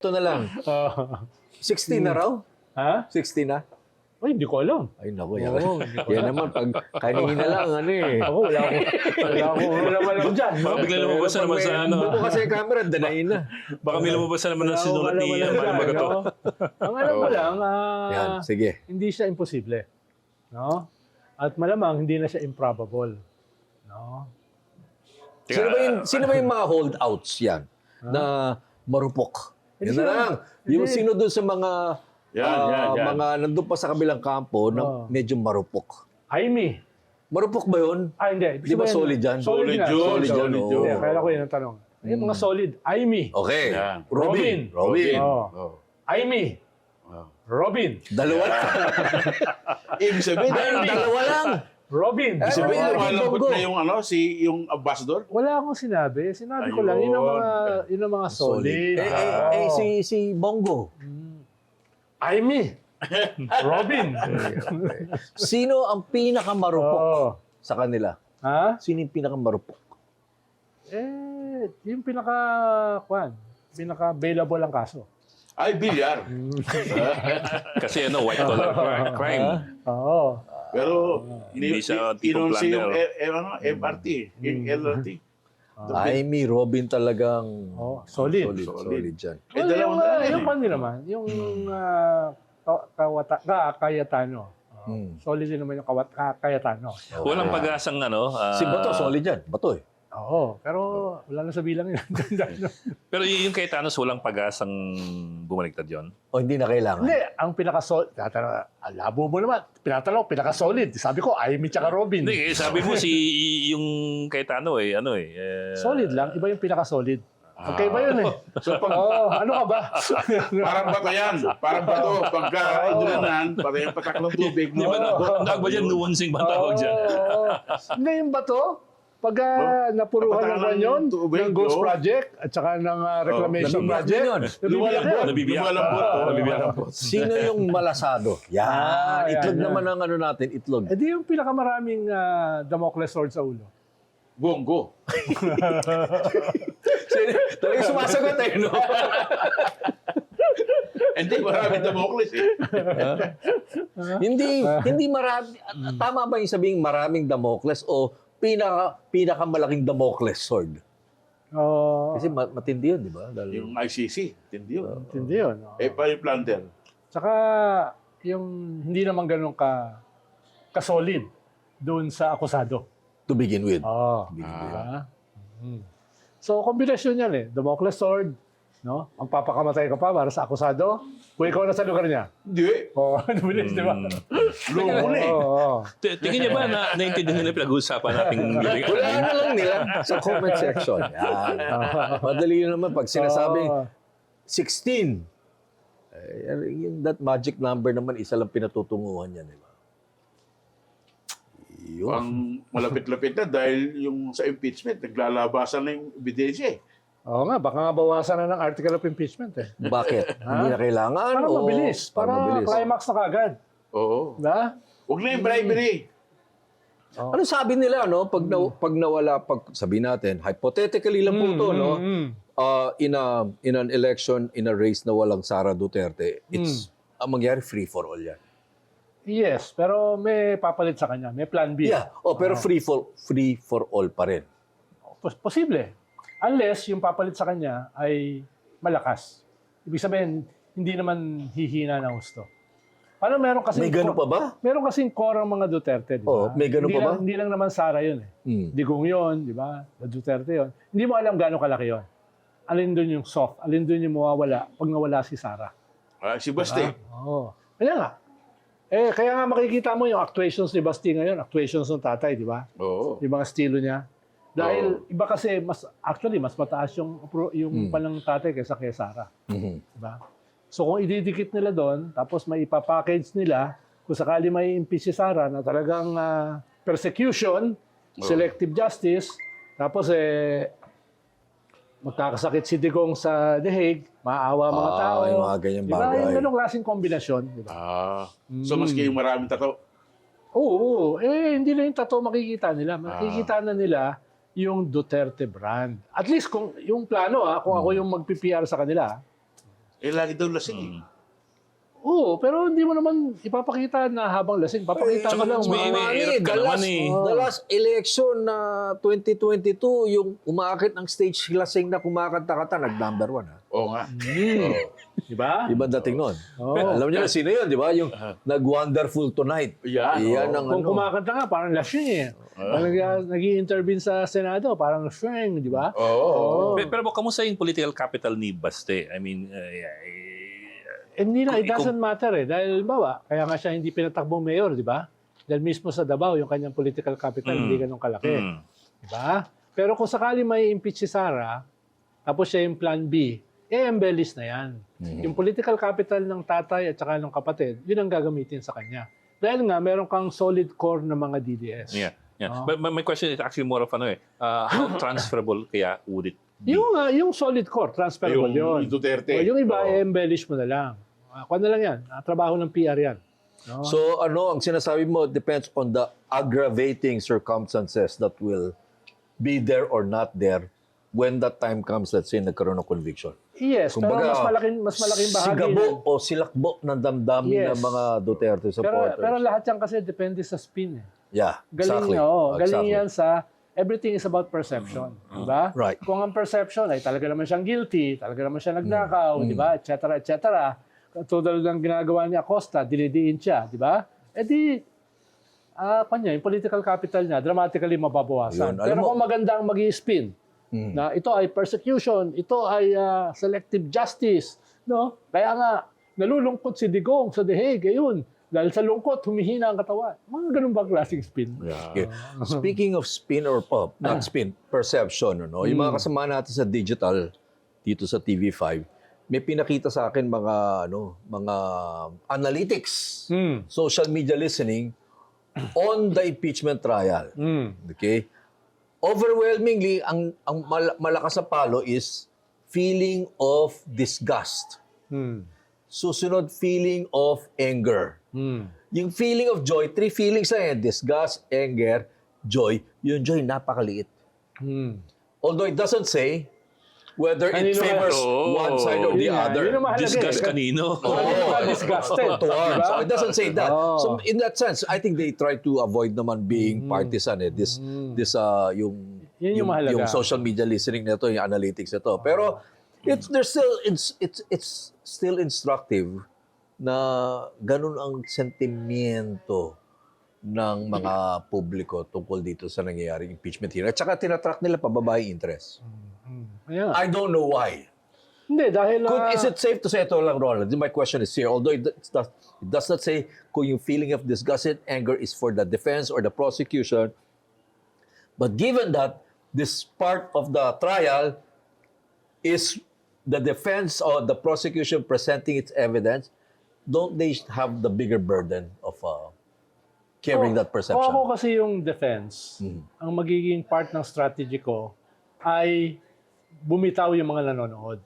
Ito na lang. 16 na raw? Ha? 16 na? Ay, hindi ko alam. Ay, naku. Yan naman, pag kanina lang, ano eh. Ako, wala alam dyan. Baka bigla lumabas na naman sa ano. Buko kasi yung camera, danayin na. Baka may lumabas na naman na sinulat ni Manny Magato. Ang alam mo lang, Yan, sige. hindi siya imposible. No? At malamang, hindi na siya improbable. No? Sino ba yung mga holdouts yan? Na marupok? Yan na lang. Yung sino doon sa mga Yan. mga nandun pa sa kabilang kampo na medyo marupok. Jaime. Marupok ba yun? Hindi. Di ba solid yan? Solid Solid nga. yun. Solid yan, Solid oo. yun. Hindi, kaya ko yun ang tanong. Yung mga solid. Jaime. Okay. Yan. Robin. Oh. Oh. Jaime. Oh. Robin. Dalawa lang. Ibig sabihin, Dalawa lang. Robin. ibig sabihin, Ano, malambot Bongo? na yung ambassador? Wala akong sinabi. Sinabi ko lang, yun ang mga solid. Si Bongo. Jaime. Robin. Sino ang pinakamarupok Oh. sa kanila? Ha? Sino yung pinakamarupok? Yung pinaka-available ang kaso. Ay, bilyar. Kasi white collar crime. Oo. Pero, Hindi siya tipong inunsi yung plunder. MRT, yung LRT. Amy Robin talagang Solid. solid dyan. Dalawang dalawa yung pan din naman, yung Cayetano. Solid din naman yung Cayetano. Walang pag-asang Si Bato, solid dyan. Bato eh. Oo, pero wala na sa bilang yun. Pero yung Cayetanos, walang pag-asang bumaligtad yun. O hindi na kailangan. Hindi, ang pinaka-solid, labo mo naman, pinaka-solid. Sabi ko, Jaime tsaka Robin. Hindi, sabi mo yung Cayetano Solid lang, iba yung pinaka-solid. Okay ba yun eh? So, pag, Ano ka ba? parang bato yan. Parang bato. Pagka idulanan, patay ang patak ng tubig Di mo. ba ang ba dyan, nuancing ba ang tawag dyan? Hindi yung bato, pag napuruhan ng ganyan, ng Ghost Project at saka ng Reclamation Nabibiyak Project, yun. Lumalambot. Nabibiyak. Lumalambot. Nabibiyak. Sino yung malasado? Yan. Itlog yan. naman ang natin, itlog. Eh di yung pinakamaraming Damocles sword sa ulo. Bongo. Talagang sumasagot eh, no? Hindi, marami Damocles eh. Hindi marami. Tama ba yung sabing maraming Damocles o pinakamalaking Damocles sword? Kasi matindi yun, di ba? Dahil Yung ICC, tindi yun. Hindi yun. Pa yung plunder. Tsaka yung hindi naman ganun ka-solid doon sa akusado. to begin with. Diba? So, kombinasyon yan eh. Damocles sword, no? Ang papakamatay ka pa para sa akusado. Kung ikaw na sa lugar niya. Hindi. Bilis, di ba? Lumo na eh. Tingin niyo ba na naintindihan nila pinag-uusapan nating Wala na lang nila sa comment section. Yan. Madali yun naman pag sinasabing 16. That magic number naman, isa lang pinatutunguhan yan. Diba? Yun. Ang malapit-lapit na dahil yung sa impeachment, naglalabasan na yung ebidensya eh. Oo nga, baka nga bawasan na ng article of impeachment eh. Bakit? Hindi na kailangan? Para o mabilis. Para mabilis? climax na kagad. Oo. Diba? Huwag na yung bribery. Ano sabi nila, no? Pag nawala, sabihin natin, hypothetically lang po ito, no? In an election, in a race na walang Sara Duterte, it's, ang mangyari, free for all yan. Yes, pero may papalit sa kanya. May plan B. Yeah. Pero free for all pa rin. Posible. Unless yung papalit sa kanya ay malakas. Ibig sabihin, hindi naman hihina na gusto. Paano meron kasi May ganun pa ba? Meron kasing core ang mga Duterte, di ba? May ganun pa ba? Hindi lang naman Sara yun eh. Digong yun, di ba? Duterte yun. Hindi mo alam gaano kalaki yun. Alin doon yung soft, alin doon yung mawawala pag nawala si Sara. Si Basti. Oo. Kaya nga. Kaya nga makikita mo yung actuations ni Basti ngayon, actuations ng tatay, di ba? Oo. Yung mga estilo niya. Dahil iba kasi, mas mataas yung panang tatay kaysa kay Sara. Diba? So kung ididikit nila doon, tapos may ipapackage nila, kung sakali may impeach si Sara na talagang persecution, selective justice, tapos magkakasakit si Digong sa The Hague, maaawa mga tao. Yung mga ganyang diba? bagay. Yung ganong klaseng kombinasyon. Diba? So maski yung maraming tato. Oo. Hindi na yung tattoo makikita nila. Makikita na nila yung Duterte brand. At least kung yung plano, kung ako yung mag-PPR sa kanila, Eh, lagi daw lasing. eh. Oo, pero hindi mo naman ipapakita na habang lasing. Papakita mo lang. may- mga- hirap ka naman eh. The last election na 2022, yung umakit ng stage lasing na kumakanta-kanta, nag-number 1. Oo nga. Di ba? Iba dating nun. Oo. Alam niyo na sino yun, di ba? Yung nag-Wonderful Tonight. Yan, Yan ang Kung ano. kumakanta nga, parang lasing eh. Nag-i-intervene sa Senado, parang lasing, di ba? Oo. Pero kamusta yung political capital ni Baste? I mean, Hindi na, it doesn't matter eh. Dahil bawa, kaya nga siya hindi pinatakbong mayor, di ba? Dahil mismo sa Davao, yung kanyang political capital, hindi ganun kalaki. Di ba? Pero kung sakali may impeach si Sara, tapos siya yung plan B, embellish na yan. Yung political capital ng tatay at saka ng kapatid, yun ang gagamitin sa kanya. Dahil nga, meron kang solid core na mga DDS. yeah. But my question is actually more of how transferable kaya would it be? Yung solid core, transferable yun. Yung Duterte. O, yung iba, embellish mo na lang. Kuha na lang yan. Trabaho ng PR yan. No? So ano, ang sinasabi mo depends on the aggravating circumstances that will be there or not there when that time comes, let's say, nagkaroon ng conviction. Yes, pero mas malaking bahagi. Sigabo o silakbo ng damdamin ng mga Duterte supporters. Pero lahat yan kasi depende sa spin. Eh. Yeah, Galing, exactly. galing Exactly. yan sa everything is about perception. Diba? Right. Kung ang perception ay talaga naman siyang guilty, talaga naman siya nagnakaw, diba? Et cetera. Tulad ng ginagawa ni Acosta, dinidiin siya, diba? Eh di, yung political capital niya, dramatically mababawasan. Yun. Alam Pero mo- kung maganda ang mag-i-spin, na ito ay persecution, ito ay selective justice, no? Kaya nga, nalulungkot si Digong sa The Hague, ayun. Dahil sa lungkot, humihina ang katawan. Mga ganun ba klaseng spin? Okay. Speaking of spin or pop, not spin, perception, no? Yung mga kasama natin sa digital dito sa TV5, may pinakita sa akin mga analytics, social media listening on the impeachment trial. Okay? Overwhelmingly, ang malakas na palo is feeling of disgust. Susunod, feeling of anger. Yung feeling of joy, 3 feelings na yan, disgust, anger, joy. Yung joy, napakaliit. Although it doesn't say whether it Kanino favors Oh, one side or the yun nga, other. yun ang mahalaga Discuss eh. kanino. Kanino ka disgusted? To arms. Diba? So it doesn't say that. Oh. So in that sense, I think they try to avoid naman being partisan. This yung Yun yung mahalaga. yung social media listening nito, yung analytics nito. Pero it's still instructive na ganun ang sentimiento ng mga publiko tungkol dito sa nangyayaring impeachment hearing. At saka tinatrack nila pababa yung interest. Ayan. I don't know why. Hindi, dahil... Is it safe to say ito lang, Ronald? My question is here. Although it does not say kung yung feeling of disgust and anger is for the defense or the prosecution, but given that this part of the trial is the defense or the prosecution presenting its evidence, don't they have the bigger burden of carrying that perception? Kung ako kasi yung defense, ang magiging part ng strategy ko ay bumitaw yung mga nanonood.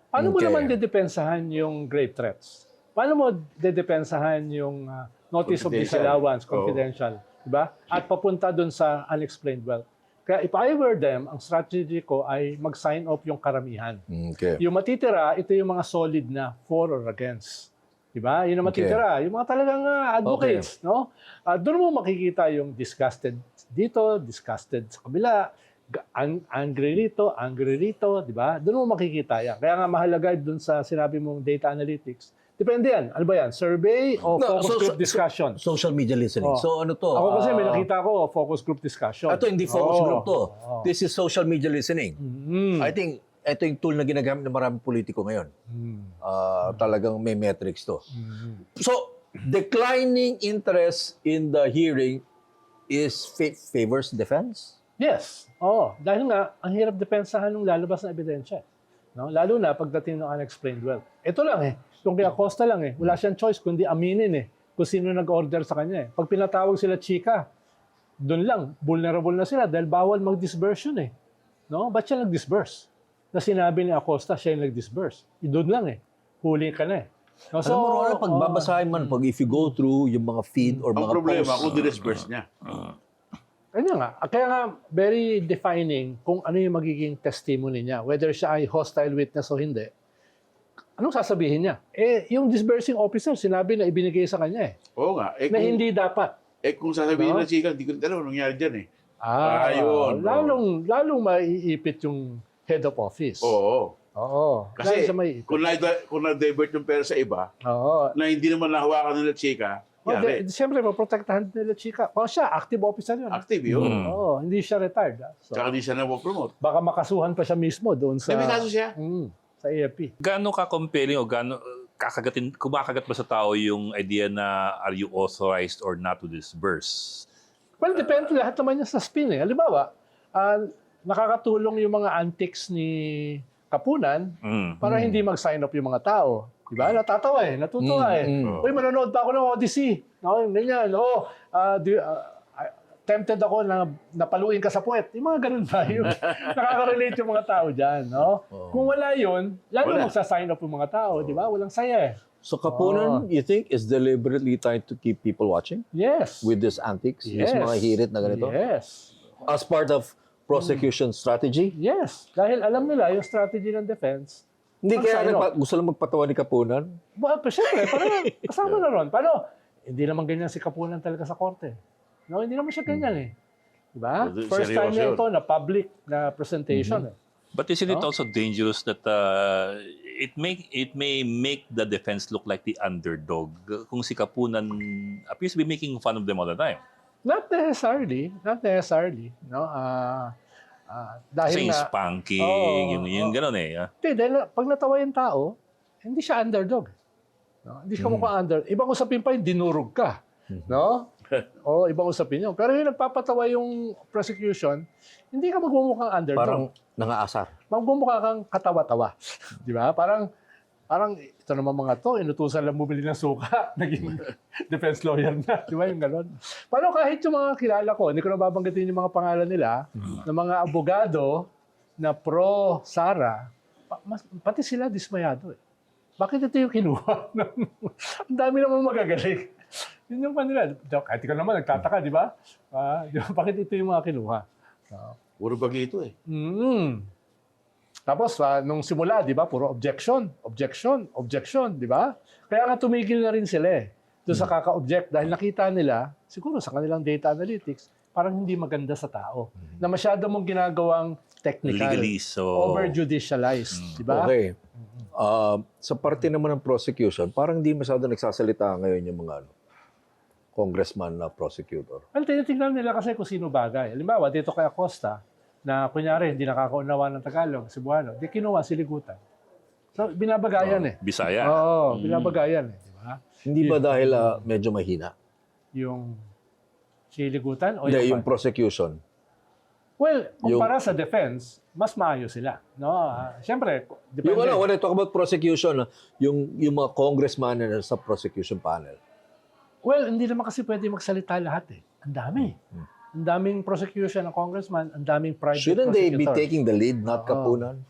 Paano mo Okay. naman dedepensahan yung grave threats? Paano mo dedepensahan yung notice of Confidential. disallowance, confidential? Diba? At papunta dun sa unexplained wealth. Kaya if I were them, ang strategy ko ay mag-sign off yung karamihan. Okay. Yung matitira, ito yung mga solid na for or against. Diba? Yun ang matitira. Yung mga talagang advocates. No? Doon mo makikita yung disgusted dito, disgusted sa kabila, angry rito, di ba? Doon mo makikita yan. Kaya nga mahalaga doon sa sinabi mong data analytics. Depende yan. Ano ba yan? Survey o focus group discussion? Social media listening. Oh. So ano to? Ako kasi may nakita ko, focus group discussion. Ito hindi focus Oh. group to. This is social media listening. I think ito yung tool na ginagamit ng maraming politiko ngayon. Talagang may metrics to. So, declining interest in the hearing is favors defense? Yes. Oo. Dahil nga, ang hirap depensahan ng lalabas na ebidensya. No? Lalo na pagdating ng unexplained wealth. Ito lang eh. Kung kaya Costa lang eh. Wala siyang choice kundi aminin eh. Kung sino nag-order sa kanya eh. Pag pinatawag sila chika, doon lang, vulnerable na sila dahil bawal mag-disburse yun eh. No? Ba't siya nag-disburse? Na sinabi ni Acosta, siya yung nag-disburse. Doon lang eh. Huli ka na eh. No, Alam mo, Ronald, pag babasahin man, pag if you go through yung mga feed or Ang mga problema, posts, kung dinisperse niya. Kanya nga. Kaya nga, very defining kung ano yung magiging testimony niya. Whether siya ay hostile witness o hindi. anong sasabihin niya? Yung disbursing officer, sinabi na ibinigay sa kanya Oo nga. na hindi dapat. Kung sasabihin No? na chika, hindi ko alam anong nangyari dyan eh. Yun. Yun. Lalong maiipit yung head of office. Oo. Oo. Kasi Lalo sa maiipit. kung na-divert yung pera sa iba, Oo. na hindi naman nahawakan nila chika, yari. Siyempre, maprotektahan nila chika. Kung siya, active officer yun. Active yun. Oo, hindi siya retired. So, Tsaka hindi siya na-promote. baka makasuhan pa siya mismo doon sa... May kaso siya. Sa AFP. Gaano ka-compelling o gaano kumakagat ba sa tao yung idea na are you authorized or not to disburse? Well, depende lahat naman yan sa spin eh. Halimbawa, nakakatulong yung mga antics ni Kapunan para hindi mag-sign up yung mga tao. Diba? Natatawa eh. Natutuwa eh. Uy, manonood pa ako ng Odyssey. No, ganyan. Tempted ako na napaluin ka sa puwet. Yung mga ganun ba? Yung, nakaka-relate yung mga tao dyan. No? Kung wala yun, lalo magsa-sign up yung mga tao. Diba? Walang saya eh. So Kapunan, you think, is deliberately trying to keep people watching Yes. with these antics? These mga hirit na ganito? Yes. As part of prosecution strategy? Yes. Dahil alam nila yung strategy ng defense. Hindi kaya Sign off. gusto lang magpatawa ni Kapunan? Well, siyempre, parang kasama na ron. Paano? Hindi naman ganyan si Kapunan talaga sa korte. No, hindi naman siya ganyan eh. Diba? Seryoso First time yun. na ito na public na presentation. Eh. But isn't it also dangerous that it may make the defense look like the underdog kung si Kapunan appears to be making fun of them all the time? Not necessarily. Not necessarily. No? Dahil Kasi yung na... spanking, yung gano'n eh. Hindi, dahil pag natawa yung tao, hindi siya underdog. No? Hindi siya mukhang underdog. Ibang usapin pa yung dinurog ka. No? O, ibang usapin yun. Pero yung nagpapatawa yung prosecution, hindi ka magmumukhang underdog. Parang nangaasar. Magmumukha kang katawa-tawa. Di ba? Parang ito naman mga to, inutusan lang bumili ng suka, naging defense lawyer na. Di ba yung gano'n? Paano kahit yung mga kilala ko, hindi ko na babanggitin yung mga pangalan nila, ng mga abogado na pro-Sara, pati sila dismayado eh. Bakit ito yung kinuha? Ang dami naman magagaling. Yun yung kanila. Kahit ikaw naman nagtataka, di ba? Di ba? Bakit ito yung mga kinuha? Puro bagi ito eh. Tapos, nung simula, di ba, puro objection, di ba? Kaya nga tumigil na rin sila eh. Doon sa kaka-object dahil nakita nila, siguro sa kanilang data analytics, parang hindi maganda sa tao. Na masyado mong ginagawang technical, Legally, so... over-judicialized, di ba? Okay. Sa parte naman ng prosecution, parang hindi masyado nagsasalita ngayon yung mga congressman na prosecutor. Well, tinitignan nila kasi kung sino bagay. Halimbawa, dito kay Acosta, na kunyari, hindi nakakaunawa ng Tagalog, Cebuano, di kinuha siligutan. So, binabagayan eh. Bisaya. Oo, binabagayan eh. Di ba? Hindi ba dahil medyo mahina? Yung siligutan o Hindi, yung prosecution. Well, kumpara sa defense, mas maayos sila. No? Siyempre, depende. When I talk about prosecution, yung mga congressman na sa prosecution panel. Well, hindi naman kasi pwede magsalita lahat eh. Ang dami. Ang daming prosecution ng congressman, ang daming private Shouldn't they prosecutor. be taking the lead, not Kapunan?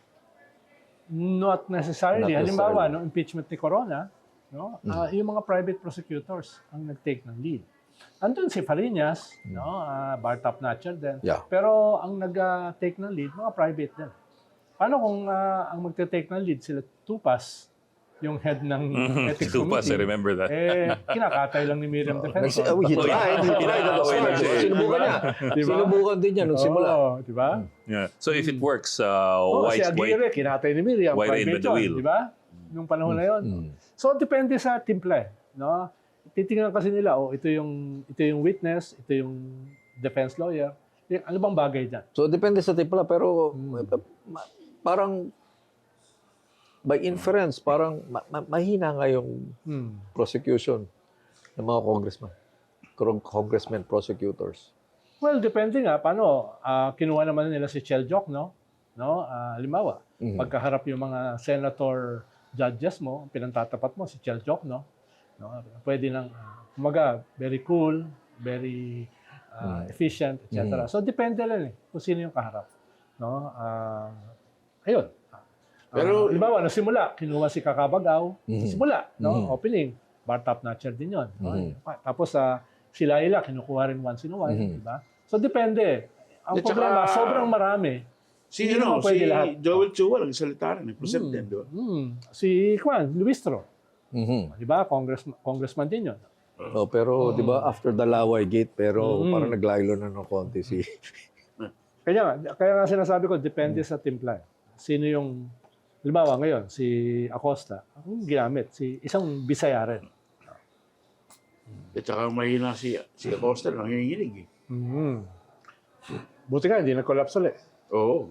Not necessarily. Not Halimbawa, necessarily. no, impeachment ni Corona, no, yung mga private prosecutors ang nag-take ng lead. Andun si Fariñas, no, bar top notcher din. Yeah. Pero ang nag-take ng lead, mga private din. Paano kung ang magte-take ng lead sila Tupas, yung head ng ethics Tupas, I committee, remember that. kinakatay lang ni Miriam Defensor. He tried. Sinubukan niya. Diba? Sinubukan din niya nung simula. Oo, di ba? Yeah. So if it works, Si white, Aguirre, kinatay ni Miriam. white Private invent the wheel. yun, di ba? Nung panahon na yun. So, depende sa timpla. No? Titingnan kasi nila, ito yung witness, ito yung defense lawyer. Ano bang bagay dyan? So, depende sa tipla. Pero parang by inference, parang mahina nga yung prosecution ng mga congressmen, prosecutors. Well, depende nga. Paano? Kinuha naman nila si Cheljok, no? Halimbawa, pagkaharap yung mga senator judges mo, pinantatapat mo si Cheljok, no? Pwede lang, kumaga, very cool, very efficient, etc. So, depende lang eh, kung sino yung kaharap. No? Ayun. Pero, halimbawa, simula, kinuha si Kakabagaw, simula, no? Opening, bar top notcher din yun. No? Tapos, si Laila, kinukuha rin once in a while, di ba? So, depende. Ang problema, sobrang marami. Si, Hindi naman si pwede lahat. Joel Chua, nagsalita rin, president, di ba? Si Luistro. Mhm. Di ba? Congressman din yun. Oh, pero 'di ba after the Laway Gate pero parang naglaylo na ng konti si Kaya nga sinasabi ko, depende sa timpla. Sino yung, halimbawa ngayon, si Acosta, ang ginamit, isang Bisaya rin. At saka mahina si Acosta, nanginginig eh. Buti nga, hindi nag-collapse ulit. Oo.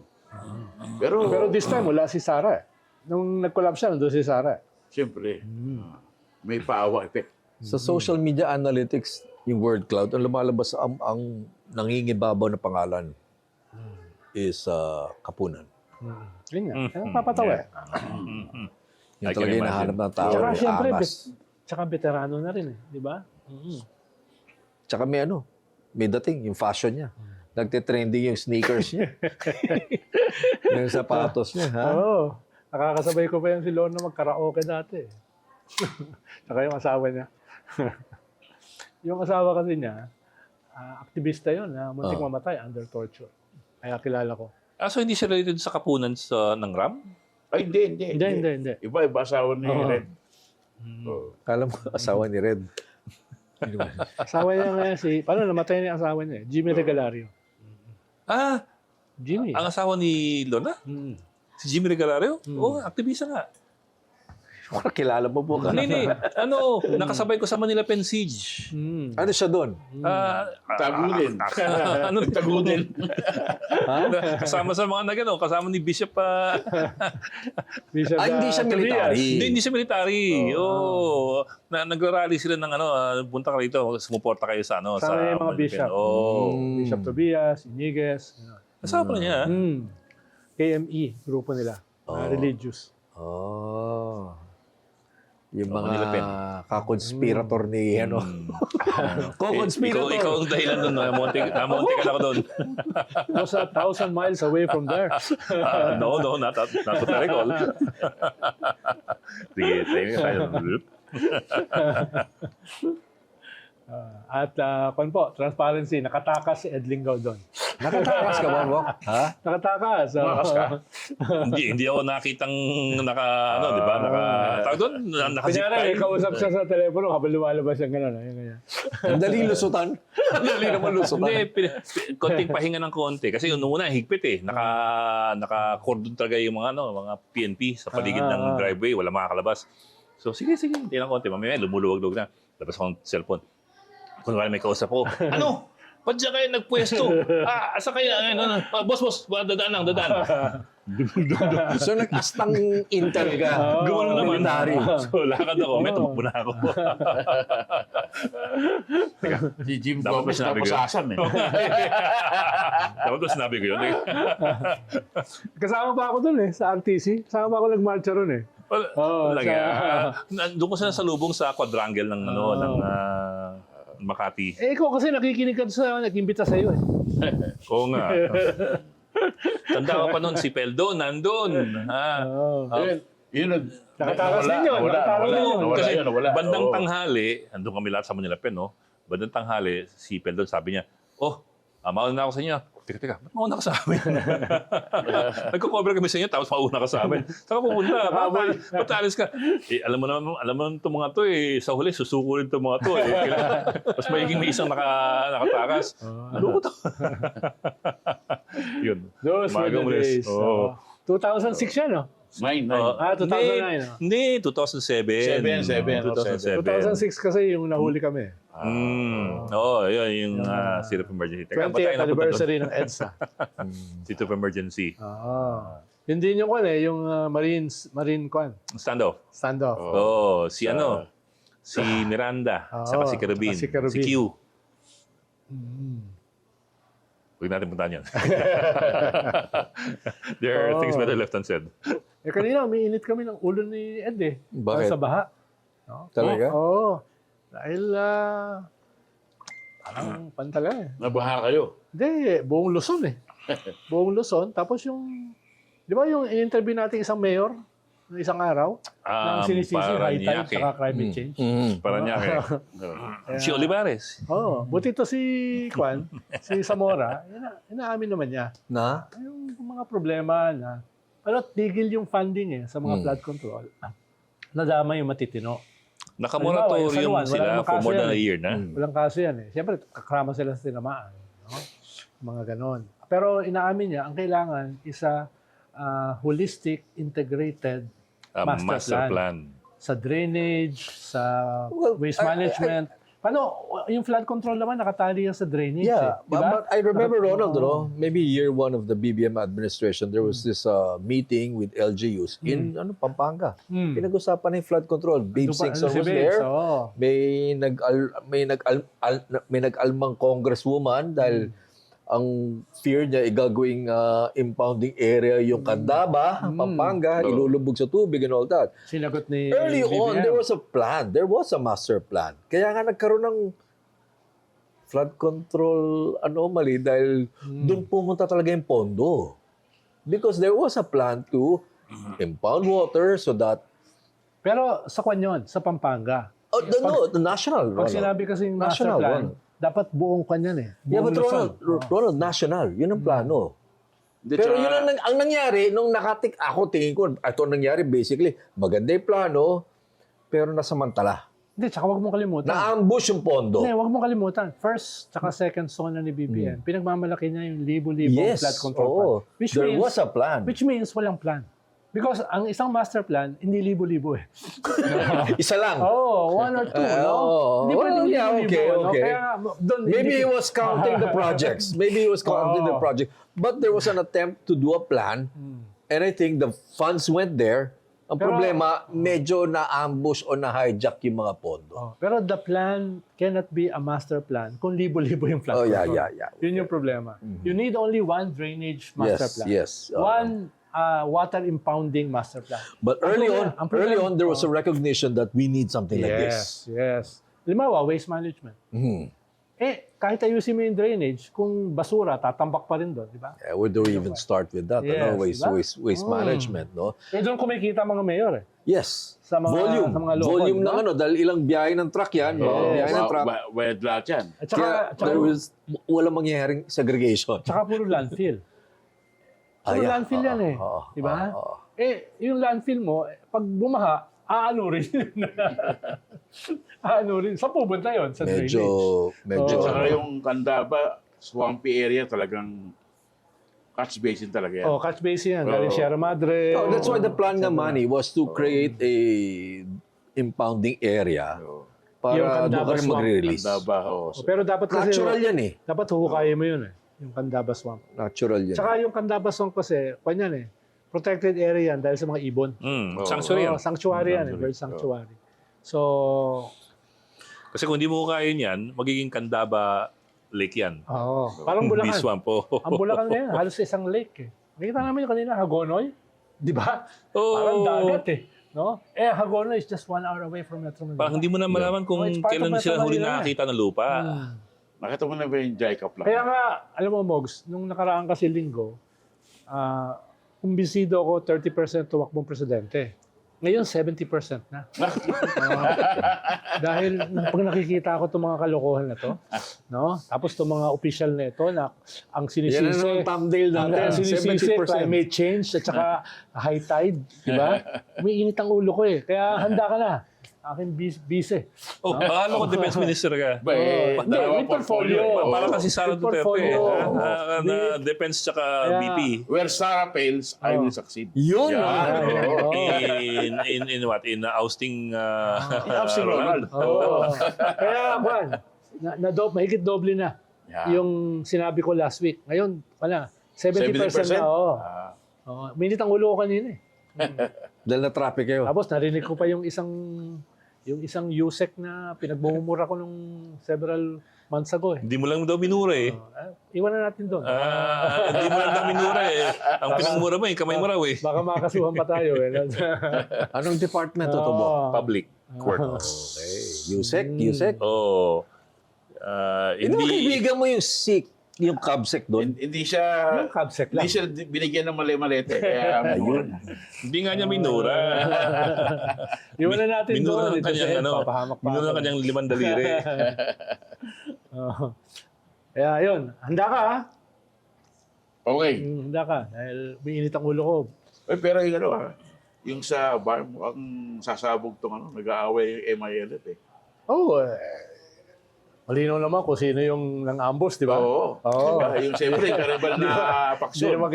Pero Pero this time, wala si Sara. Nung nag-collapse siya, nandun si Sara. siyempre, may paawa effect. sa social media analytics yung word cloud ang lumalabas ang nangingibabaw na pangalan is Kapunan. Yun nga. Kaya papatawa eh. Yung I can talaga imagine. hinahanap ng tao. Tsaka yung siyempre, angas. tsaka veterano na rin eh. Di ba? Tsaka may dating yung fashion niya. Nagte-trending yung sneakers niya. yung sapatos niya, ha? Oo. Nakakasabay ko pa yan si Lorna mag-karaoke dati. Tsaka yung asawa niya. Yung asawa kasi niya, aktivista yun, muntik mamatay under torture. Kaya kilala ko. So hindi siya related sa Kapunan ng RAM? Ay, hindi. Hindi. Iba asawa ni Oo. Red. Kala mo, asawa ni Red. Asawa niya nga paano namatay niya asawa niya? Jimmy Regalario. Jimmy. Ang asawa ni Lona? Si Jimmy Regalario? Oo, aktivista nga. Kilala mo po ka. Hindi. Nakasabay ko sa Manila Pen Siege. Ano siya doon? Tagudin. Ano Tagudin. kasama sa mga kasama ni Bishop. Bishop hindi siya military. Hindi siya military. Oo. Nagrarally sila ng punta ka rito, sumuporta kayo sa Kasama niya yung mga bishop. Bishop Tobias, Iniguez. Kasama pala niya. KME, grupo nila. Religious. Oh. Yung Manila Pen. mga kakonspirator ni Ko-conspirator. Ikaw ang dahilan doon. Namonte ka na ako doon. It was 1,000 miles away from there. No, not what I recall. Sige, tayo. At transparency, nakatakas si Ed Lingaw doon. Nakatakas ka ba, Bok? Ha? Nakatakas. Hindi ako nakitang di ba? Tawag doon, nakazip Kunyari, time. kausap siya sa telepono habang lumalabas yung gano'n. Ganyan. Ang dali lusutan. Ang dali naman lusutan. Hindi, konting pahinga ng konti. Kasi nung una, higpit eh. Naka-cordon talaga yung mga PNP sa paligid ng driveway. Wala makakalabas. So, sige. Hindi lang konti. Mamaya, lumuluwag-luwag na. Labas akong cellphone. Kung may kausap ko, ba't dyan kayo nagpwesto? Asa kayo? Boss, dadaan. So, nag-astang intel ka. Gumano naman. Military. So, lakad ako. May tumakbo na ako. Si Jim Dapat Gomez ba sinabi ko yun? kapasasan eh. Dapat ba sinabi ko yun? Kasama pa ako doon sa RTC. Kasama pa ako nagmarcha ron eh. Doon ko sila salubong sa quadrangle ng Makati. Ikaw kasi nakikinig ka sa nag-imbita sa'yo eh. Oo nga. Tanda ko pa noon, si Peldo, nandun. Yun. Nakatakas din yun. Kasi Nawala. bandang Oo. tanghali, andun kami lahat sa Manila Pen, no? Bandang tanghali, si Peldo sabi niya, mauna na ako sa inyo. Teka, ba't mauna ka sa amin? Nagko-cover kami sa inyo, tapos mauna ka sa amin. Saka pupunta, ba't alis ka? Alam mo itong mga to sa huli, susuko rin itong mga to Mas magiging may isang nakatakas. Ano ko to? Yun. Those were the Umaga days. ulit. 2006 yan, no? 9. 2009. Hindi, 2007. 2006 kasi yung nahuli kami. Yun yung State of Emergency. Teka, ba't 20th tayo napunta anniversary ng EDSA. doon? State of Emergency. Yun din yung yung Marine Standoff. standoff. Si Miranda, saka si Carabin, si Carabin. si Q. Huwag natin puntahan yan. There are things better left unsaid. Kanina, umiinit kami ng ulo ni Ed eh. Bakit? Sa baha. No? Talaga? Oo. Dahil, parang pantala eh. Nabaha kayo. Hindi, buong Luzon eh. Buong Luzon. Tapos di ba yung in-interview natin isang mayor ng isang araw ng sinisisi, high tide, Paranaque. saka climate change. Paranaque. Si Olivares. Oo. Buti to si Juan, si Zamora, inaamin naman niya. Na? Yung mga problema na, pero tigil yung funding sa mga flood control. Nadama yung matitino. Nakamoratorium Halimbawa, yung San Juan, sila wala namang for kaso more than yan a year na. Walang kaso yan Siyempre, kakrama sila sa tinamaan. No? Mga ganon. Pero inaamin niya, ang kailangan isa holistic, integrated master plan. Sa drainage, sa Well, waste management. Paano, yung flood control naman, nakatali yan sa drainage. Yeah, Diba? but I remember, Ronald, maybe year one of the BBM administration, there was this meeting with LGUs in Pampanga. Pinag-usapan na yung flood control. Babe Singson was there. May nag-almang congresswoman dahil ang fear niya igagawing impounding area yung Candaba, Pampanga, ilulubog sa tubig and all that. Sinagot ni Early on, BBM. there was a plan. There was a master plan. Kaya nga nagkaroon ng flood control anomaly dahil doon pumunta talaga yung pondo. Because there was a plan to impound water so that... Pero sa kwan yun, sa Pampanga. the national. Pag Ronald. sinabi kasing master National plan, one. dapat buong kwan yan Yeah, Buong but Luzon. Ronald, national. Yun ang plano. Hindi, Pero tsaka- yun ang nangyari, nung ako tingin ko, ito ang nangyari basically, maganda yung plano, pero nasamantala. Hindi, tsaka huwag mong kalimutan. Na-ambush yung pondo. Hindi, huwag mong kalimutan. First, tsaka second zone na ni BBM, pinagmamalaki niya yung libo-libong Yes, flood control oo. plan. Which There means, was a plan. Which means walang plan. Because ang isang master plan, hindi libo-libo Isa lang. Oh, one or two, no? Hindi well, pwedeng yeah, libo-libo, okay, no? okay. Kaya, doon, Maybe he was counting the projects. Maybe he was counting the project. But there was an attempt to do a plan. And I think the funds went there. Ang Pero- problema, medyo na-ambush o na-hijack yung mga pondo. Pero the plan cannot be a master plan kung libo-libo yung flood Oh, yeah, control. yeah. Yun yung problema. You need only one drainage master Yes, plan. yes. One water impounding master plan. But early on, ang problema- there was a recognition that we need something like this. Yes. Halimbawa, waste management. Kahit ayusin mo yung drainage, kung basura, tatambak pa rin doon, di ba? Where do we even start with that? Yes, diba? Waste management, no? Doon kumikita mga mayor Yes. Sa mga- sa mga local, Volume no? ng dahil ilang biyahe ng truck yan. Mga biyahe ng truck. Wet lahat yan. At saka, Kaya walang mangyayaring segregation. tsaka puro landfill. Puro yeah. landfill yan di ba? Yung landfill mo, pag bumaha, aano rin. Aano rin. Saan pupunta yun? Sa Medyo, drainage. Saka yung Candaba, swampy area, talagang catch basin talaga yan. Catch basin yan. Galing Sierra Madre. No, that's why the plan ng money was to create a impounding area Yung para doon Candaba ka rin Swamp. magre-release. Candaba, Pero dapat kasi, Natural yan eh. dapat huhukayin mo yun yung Candaba Swamp. Natural yan. Tsaka yung Candaba Swamp kasi, kanyan protected area yan dahil sa mga ibon. Sanctuary yan. Sanctuary yan, bird sanctuary. So, Kasi kung di mo kain yan, magiging Candaba Lake yan. parang Bulacan. Swamp po. Ang Bulacan ngayon, halos isang lake Nakita namin yung kanina, Hagonoy. Di ba? Oh. Parang dagat no? Hagonoy is just 1 hour away from Metro Manila. Parang hindi mo na malaman kung it's part of kailan sila Metro huli Manila nakakita ng lupa. Nakita mo na ba yung Jacob lang? Kaya nga, alam mo, Mogs, nung nakaraan kasi linggo, kumbinsido ako 30% tumakbong presidente. Ngayon, 70% na. Dahil pag nakikita ko itong mga kalokohan na to, no? Tapos itong mga official na ito, na ang Yan sinisisi, ang thumbnail natin. ang sinisisi, 70%. climate change, at saka high tide, di ba? Umiinit ang ulo ko Kaya handa ka na. Aking bise. Oh, akala ko defense minister ka. Hindi, Dalawang with portfolio. Para kasi Sara With Duterte. portfolio. Na defense tsaka Kaya- VP. Where Sarah fails, I will succeed. Yun! In what? In ousting Ousting Ronald. Kaya, Juan, mahigit doble na Yeah. yung sinabi ko last week. Ngayon, 70% na. Minit ang ulo ko kanina Dahil na-traffic kayo. Tapos narinig ko pa yung isang USEC na pinagbumura ko nung several months ago Hindi mo lang daw minura Iwan na natin doon. Hindi mo lang daw minura Ang pinangmura mo kamay mo raw Baka makasuhan pa tayo Anong department ito, Bo? Public court. Yusek? Oh. Hindi Hindi kaibigan mo yung Sikh yung cabsec doon. Hindi siya Yung cabsec lang. hindi siya binigyan ng mali-malete. Kaya ayun. Hindi nga niya minura. Iwan na natin Minura doon. ng Ito kanyang, sa papahamak pa. minura ng kanyang 5 daliri. Kaya yun, handa ka ha? Okay. Handa ka. Dahil may init ang ulo ko. Pero yung yung sa bar, mukhang sasabog tong nag-aaway yung MILF eh. Oo, malinaw naman kung sino yung nang-ambush, di ba? Oo. Oo. Diba? Yung siyempre, karibal na Hindi paksyon. naman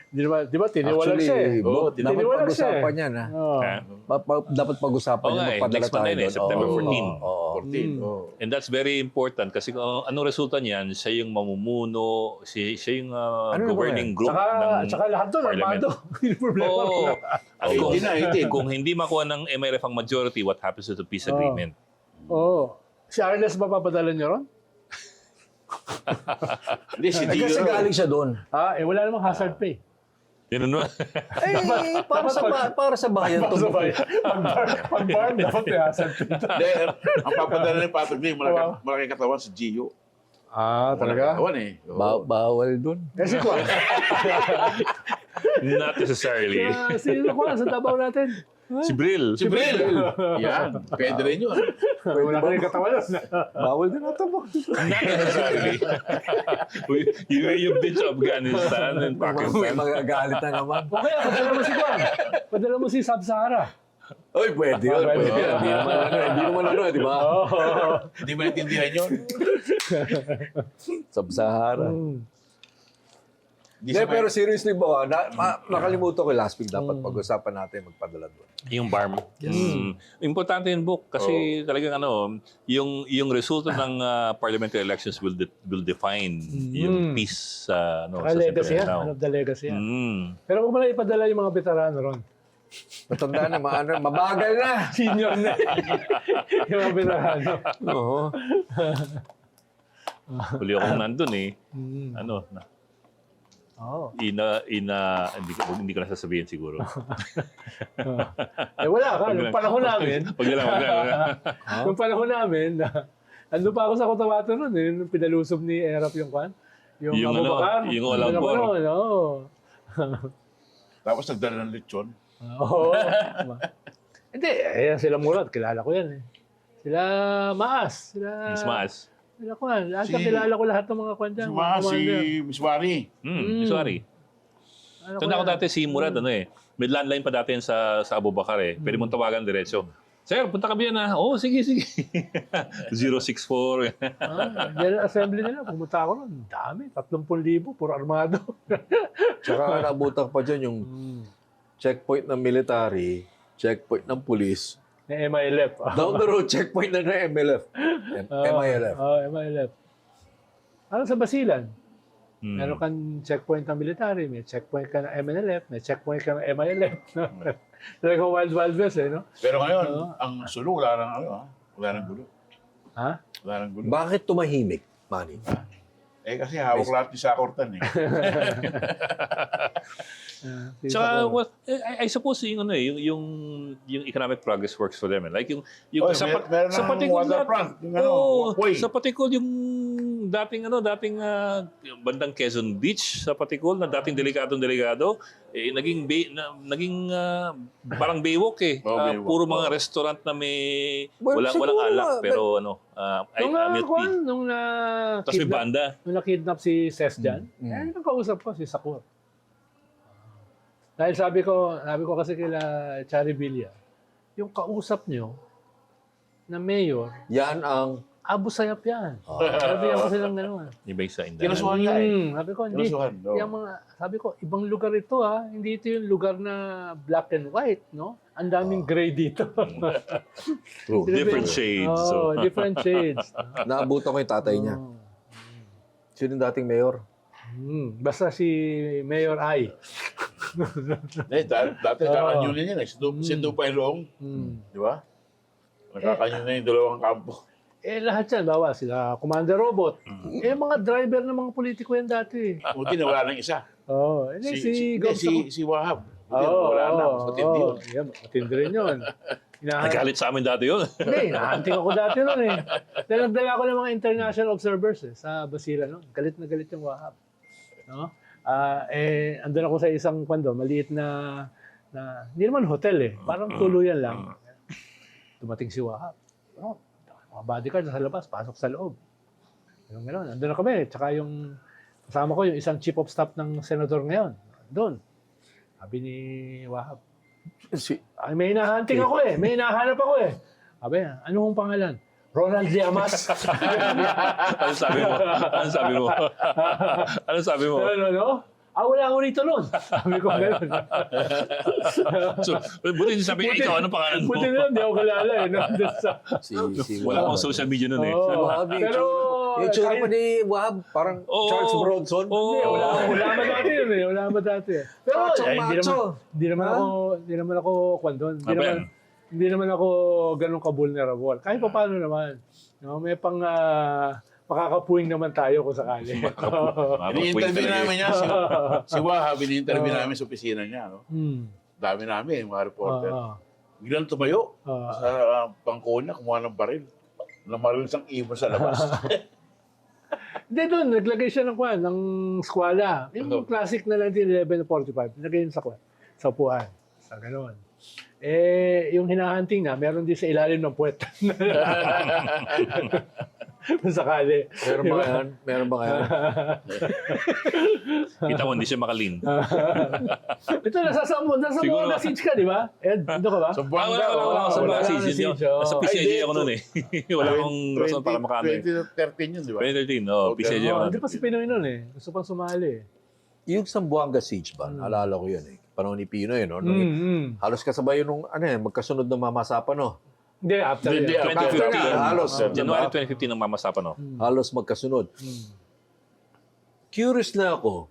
Hindi naman, di ba, tiniwalag siya eh. Oo, dapat tiniwalag siya eh. pag-usapan yan. Ha? Oo. Ha? Dapat pag-usapan Oo yan. nga eh, Magpadala next month tayo na yun eh, doon. September Oo. 14. Oo. 14. Oh. And that's very important kasi kung anong resulta niyan, siya yung mamumuno, siya yung Ano na ba governing group Tsaka lahat doon, parliament. armado. Hindi problema. Oo. At kung, Hindi na, hindi. kung hindi makuha ng MLF ang majority, what happens to the peace agreement? Oo. Si Arles ba papadala niyo ron? Hindi, si Eh, Gio. kasi galing siya doon. Wala namang hazard pay. Yun ano? Para sa bayan to. Pag-farm, dapat may hazard pay. Hindi, ang papadala ni Patrick Lee, malaki katawan si Gio. Talaga? Katawan eh. Oo. Bawal doon. Eh, si Kwan. Not necessarily. Sino Kwan sa tabaw natin? Si Bril. Si Bril. Yan. Pwede rin yun. Wala ka rin katawan. Bawal din ang tabak. Not necessarily. You've been to Afghanistan and May Pakistan. magagalit na naman. O kaya, padala mo si Kwan. Padala mo si Sub-Sahara. Oy, pwede yun. Pwede Pwede yun. Hindi naman di ba? Hindi mo naintindihan yun. Sub-Sahara. Hindi Hindi, siya pero seriously ba, nakalimutan ko last week, dapat pag-usapan natin magpadala doon. Yung BARM. Importante yung book kasi talagang yung resulta ng parliamentary elections will define yung peace sa Saka legacy yan. Mindanao. One of the legacy yan. Mm. Pero kung wala ipadala yung mga veterano ron. Matanda na, mabagal na. Senior na. Yung mga veterano. Oo. Huli akong nandun eh. Hindi ko na sasabihin siguro. Wala ka. Nung panahon namin, Wag na lang. nung panahon namin, ando pa ako sa Cotabato nun eh, nung pinalusob ni Erap yung Kwan. Yung Abubakar. yung Olambor. Tapos nagdala ng lechon. Oo. Hindi, sila Murad, kilala ko yan eh. Sila Maas. Miss Maas. Sila Kwan. Kilala ko lahat ng mga Kwan dyan. Si mga commander. Miss Wari. Sorry. Ano ko Tanda ko yan? dati si Murad, may landline pa dati yan sa Abubakar eh. Pwede mong tawagan diretso. Sir, punta ka ba yan Oo, sige. 064. General Assembly nila, pumunta ako nun. Dami, 30,000, puro armado. Tsaka nabutan pa dyan yung checkpoint ng military, checkpoint ng police, Na MILF. down the road, checkpoint na ng MLF. MILF. MILF. Ano sa Basilan? Meron kang checkpoint ng military, may checkpoint ka ng MNLF, may checkpoint ka ng MILF. Talagang wild west eh, no? Pero ngayon, ang sulo, wala nang wala nang gulo. Ha? Wala nang gulo. Bakit tumahimik, Manny? Kasi hawak lahat ni Sakortan eh. Tsaka, I suppose yung economic progress works for them. Like yung meron sa ng Patikul waterfront, yung walkway. sa Patikul yung dating bandang Quezon Beach sa Patikul na dating delikado naging parang baywalk eh. Baywalk. Puro mga restaurant na may Well, walang siguro alak nga, pero milk tea. Nung Tapos may banda. na-kidnap si Ses dyan, nung kausap ko si Sakur. Dahil sabi ko kasi kila Chari Villa, yung kausap nyo na mayor, Yan ang... Abu Sayyaf yan. Sabi ko silang gano'n. Iba yung sa Indangan. Kinasuhan niya eh. Sabi ko, hindi. Kinasuhan. Sabi ko, ibang lugar ito Hindi ito yung lugar na black and white, no? Ang daming gray dito. True. Different shades. Different shades. Naabutan ko yung tatay niya. Sino yung dating mayor? Basta si Mayor Ai. Dati kakanyunin yan eh. Si Tupay Loong. Di ba? Nakakanyunin yung dalawang kampo. Lahat yan, bawa sila Commander Robot. Mga driver ng mga politiko yan dati. Buti na wala nang isa. Si Si Wahab. Buti na wala na. Matindi yun. Matindi rin yun. Nagalit sa amin dati yun. Hindi, nahanting ako dati noon eh. Nagdala ko ng mga international observers sa Basira noon. Galit na galit yung Wahab. No? Andun ako sa isang kwando, maliit na hindi naman hotel eh. Parang tuluyan lang. Dumating si Wahab. No? Mga bodyguard sa labas, pasok sa loob. Gano'n. Andun na kami. Tsaka yung kasama ko, yung isang chief of staff ng senador ngayon. Doon. Sabi ni Wahab, may hinahanting ako eh. May hinahanap ako eh. Sabi, ano hong pangalan? Ronald Llamas. Ano sabi mo? Ano sabi mo? Ano sabi mo? No? Wala ako rito noon. Sabi ko gano'n. So, buti sabi niya, ikaw, anong pangalan mo? Buti na, hindi ako kilala eh. Nandun Wala akong social media nun eh. Pero, yung tsura pa ni Wahab, parang Charles Bronson. Hindi, wala ba dati yun eh. Wala ba dati eh. Pero, hindi naman ako kwandon. Hindi naman ako ganun ka-vulnerable. Kahit pa paano naman. No, may pang makakapuwing naman tayo kung sakali. Ini-interview namin niya. Si Wahab, ini-interview namin sa opisina niya. No? Dami namin, mga reporter. Biglang tumayo sa bangko niya, kumuha ng baril. Namaril isang ibon sa labas. Hindi doon, naglagay siya ng kwan, ng skwala. Yung classic na 1911 na 45, nilagay yun sa upuan. Sa gano'n. Yung hinahanting na, meron din sa ilalim ng puwet. Masakali. Meron ba yan? Kita mo, hindi siya makalin. Ito, nasa Buanga Siege ka, di ba? Ed, ito ka ba? Sa Wala ako sa mga season yun. Nasa PCIG ako nun eh. Wala akong rason para makano eh. 2013 yun, di ba? 2013, PCIG ako nun. Hindi pa si Pinoy nun eh. Gusto pang sumali eh. Yung Zamboanga Siege ba? Naalala ko yun eh. Panahon ni Pinoy, no? Halos kasabay yun nung, magkasunod ng mamasapa, no? Hindi, after Hindi, yun. 2015. Halos, January 2015 ang mamasapa, no? halos magkasunod. Curious na ako,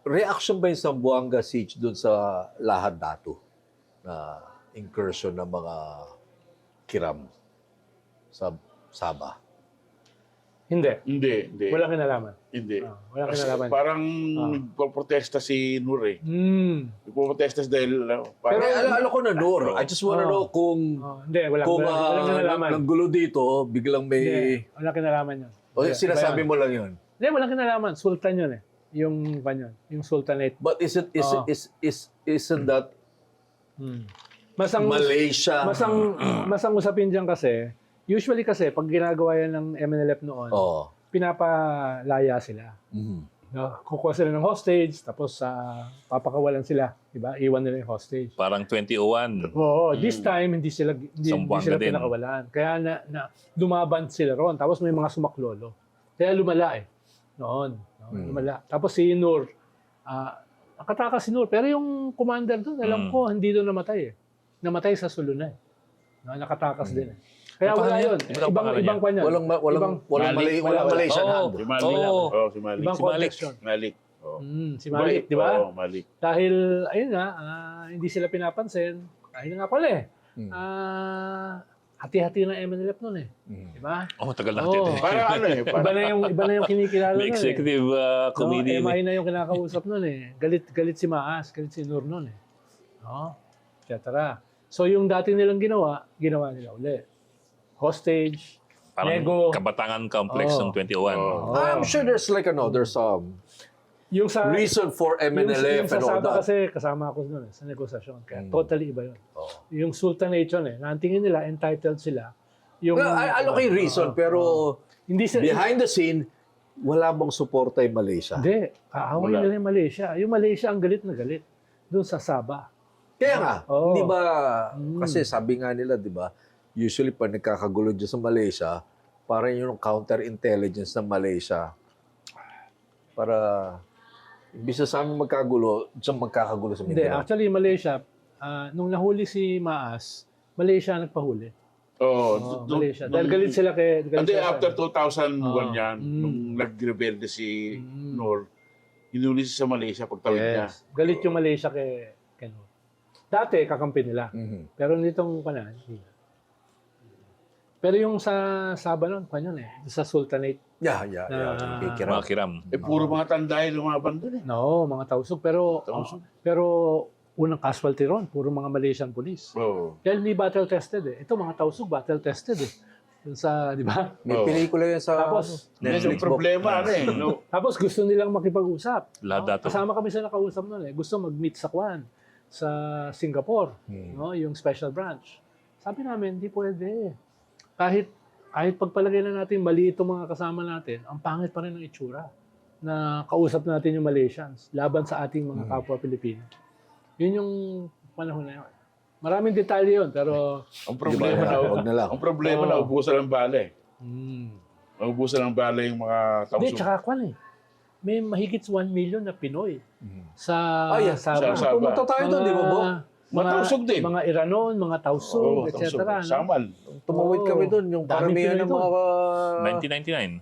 reaction ba yung Zamboanga Siege dun sa Lahad Datu na incursion ng mga Kiram sa Sabah? Hindi. Walang kinalaman. Hindi. Walang Kasi kinalaman. parang nagpo-protesta si Nur eh. Nagpo-protesta dahil Pero parang alam ko na, Nur. I just wanna know kung Hindi, walang kinalaman. nanggulo dito, biglang may... Hindi, walang kinalaman yun. O sinasabi mo lang yun. Hindi, walang kinalaman. Sultan yun eh. Yung kanyon. Yung Sultanate. But isn't that Malaysia? Masang usapin dyan kasi, usually kasi, pag ginagawa yan ng MNLF noon, pinapalaya sila. No? Kukuha sila ng hostage, tapos papakawalan sila. Diba? Iwan nila yung hostage. Parang 2001. Oo, this time, hindi sila Zamboanga din. pinakawalan. Kaya dumaban sila ron. Tapos may mga sumaklolo. Kaya lumala eh. Noon. Lumala. Tapos si Nur, nakatakas si Nur. Pero yung commander doon, alam ko, hindi doon namatay eh. Namatay sa Sulunay. No, nakatakas din eh. Kaya wala yun. Ibang pa niyan. Walang Malaysian hand. si Malik. Si Malik. Ibang context yun. Malik. Si Malik, di ba? Oo, Malik. Dahil, ayun nga, hindi sila pinapansin. Ayun nga pala eh. Hati-hati ng MNLF nun eh. Di ba? Tagal na. Parang ano eh. Iba na yung kinikilala nun May eh. executive committee. MI na yung kinakausap nun eh. Galit si Maas, galit si Nur nun eh. Et cetera. So yung dati nilang ginawa nila ulit. Hostage, Parang nego. Kabatangan Complex ng 21. I'm sure there's Yung sa reason for MNLF yung sa and all Sabah that. kasi kasama ako nun sa negosasyon. Kaya totally iba yun. Yung Sultanate yun eh. Natingin nila, entitled sila. Yung, Alam ko yung reason, pero hindi sila, behind the scene, wala bang suporta yung Malaysia? hindi. Kaaway nila yung Malaysia. Yung Malaysia ang galit na galit. Doon sa Sabah. Kaya nga, Oo. hindi ba, kasi sabi nga nila, di ba, usually pag nagkakagulo dyan sa Malaysia, parang yung counter-intelligence ng Malaysia, para, imbis na sa amin magkagulo, dyan magkakagulo sa Hindi, Mindanao. actually Malaysia, nung nahuli si Maas, Malaysia ang nagpahuli. Malaysia. Dahil galit sila kay... Hindi, after 2001 yan, nung nag-rebelde si Nur, hinuli siya sa Malaysia pagtawid niya. Galit yung Malaysia kay Nur. Dati, kakampi nila. Pero nitong kanan, hindi na. Pero yung sa Sabah nun, kanyan eh. Sa Sultanate. Yeah. Kikiram. Mga kiram. Puro mga tanday lumaban doon eh. No, mga tausog. Pero unang casualty ron, puro mga Malaysian police. Oo. Dahil hindi battle tested eh. Ito mga tausug battle tested eh. Dun sa, di ba? May Oo. pelikula yan sa Tapos, Yung problema, no? Tapos gusto nilang makipag-usap. Lahat dato. Kasama kami sa nakausap noon eh. Gusto mag-meet sa Kwan, sa Singapore, no, yung special branch. Sabi namin, hindi pwede. Kahit pagpalagay na natin mali itong mga kasama natin, ang pangit pa rin ng itsura na kausap natin yung Malaysians laban sa ating mga kapwa Pilipino. Yun yung panahon na yun. Maraming detalye yun, pero Ang problema Wag na lang. ang problema na ubusan ng bala eh. hmm. Naubusan ng bala yung mga Hindi, tausog. tsaka Kwan eh. May mahigit 1 million na Pinoy sa Yes. Sabah. Sa Sabah. Pumunta tayo doon, di ba, Bo? Mga tausog din. Mga Iranon, mga tausog, etc. no? Samal. Tumawid kami doon. Yung Daming karamihan Pinoy ng mga